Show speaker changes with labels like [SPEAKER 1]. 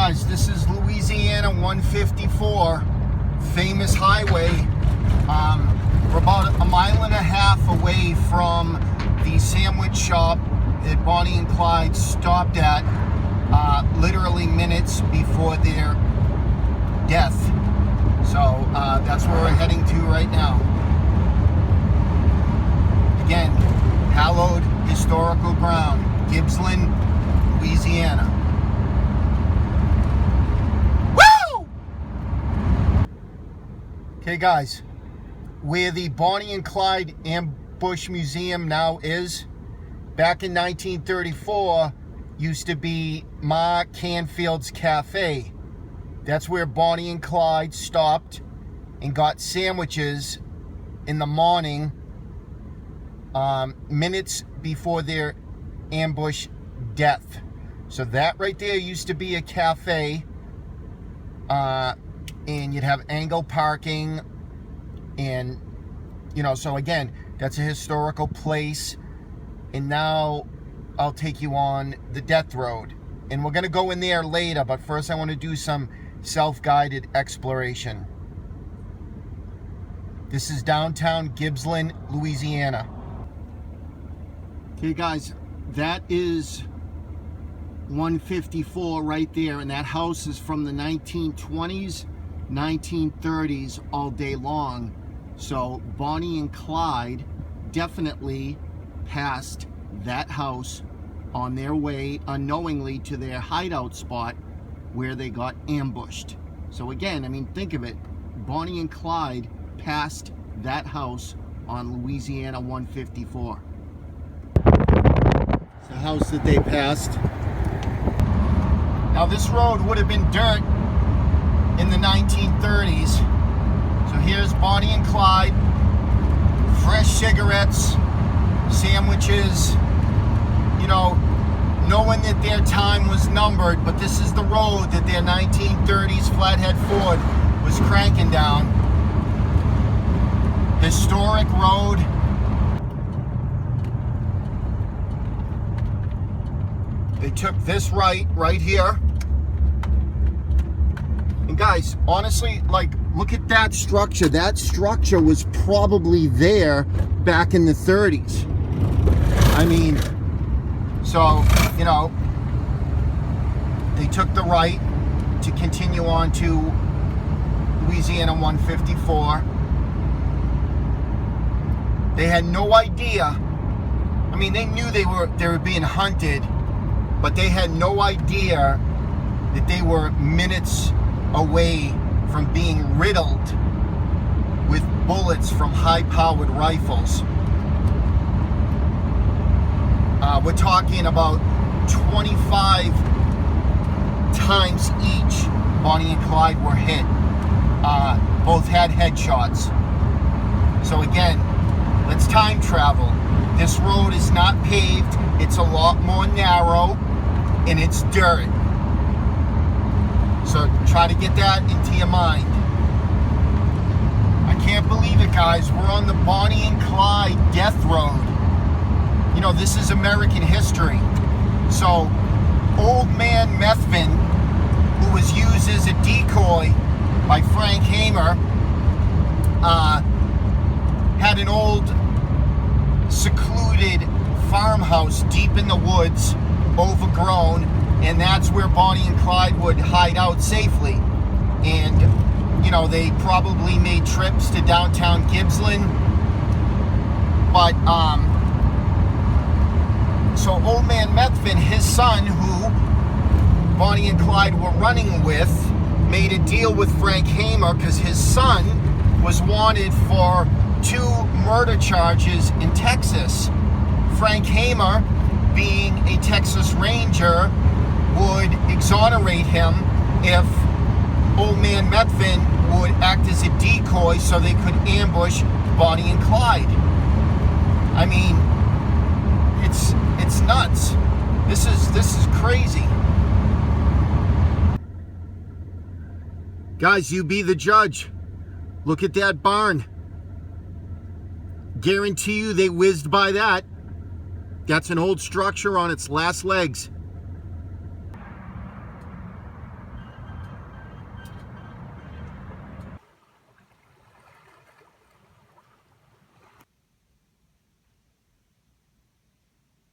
[SPEAKER 1] guys, this is Louisiana 154, famous highway. We're about a mile and a half away from the sandwich shop that Bonnie and Clyde stopped at literally minutes before their death. So that's where we're heading to right now. Again, hallowed historical ground, Gibsland, Louisiana. Okay guys, where the Bonnie and Clyde Ambush Museum now is, back in 1934, used to be Ma Canfield's Cafe. That's where Bonnie and Clyde stopped and got sandwiches in the morning, minutes before their ambush death. So that right there used to be a cafe. And you'd have angle parking, and so again, that's a historical place. And now I'll take you on the death road, and we're gonna go in there later, but first I want to do some self-guided exploration. This is downtown Gibsland, Louisiana. Okay guys, that is 154 right there, and that house is from the 1920s, 1930s all day long. So Bonnie and Clyde definitely passed that house on their way unknowingly to their hideout spot where they got ambushed. So again, I mean, think of it, Bonnie and Clyde passed that house on Louisiana 154. It's the house that they passed. Now this road would have been dirt in the 1930s. So here's Bonnie and Clyde, fresh cigarettes, sandwiches, knowing that their time was numbered, but this is the road that their 1930s flathead Ford was cranking down. Historic road. They took this right here. And guys, honestly, look at that structure. That structure was probably there back in the 30s. I mean, so, they took the right to continue on to Louisiana 154. They had no idea. I mean, they knew they were being hunted, but they had no idea that they were minutes away from being riddled with bullets from high-powered rifles. We're talking about 25 times each Bonnie and Clyde were hit. Both had headshots. So again, let's time travel. This road is not paved. It's a lot more narrow, and it's dirt. So try to get that into your mind. I can't believe it, guys. We're on the Bonnie and Clyde death road. This is American history. So Old Man Methvin, who was used as a decoy by Frank Hamer, had an old secluded farmhouse deep in the woods, overgrown, and that's where Bonnie and Clyde would hide out safely. And they probably made trips to downtown Gibsland, but so Old Man Methvin, his son, who Bonnie and Clyde were running with, made a deal with Frank Hamer because his son was wanted for 2 murder charges in Texas. Frank Hamer, being a Texas Ranger, would exonerate him if Old Man Methvin would act as a decoy so they could ambush Bonnie and Clyde. I mean, it's nuts. This is crazy. Guys, you be the judge. Look at that barn. Guarantee you they whizzed by that. That's an old structure on its last legs.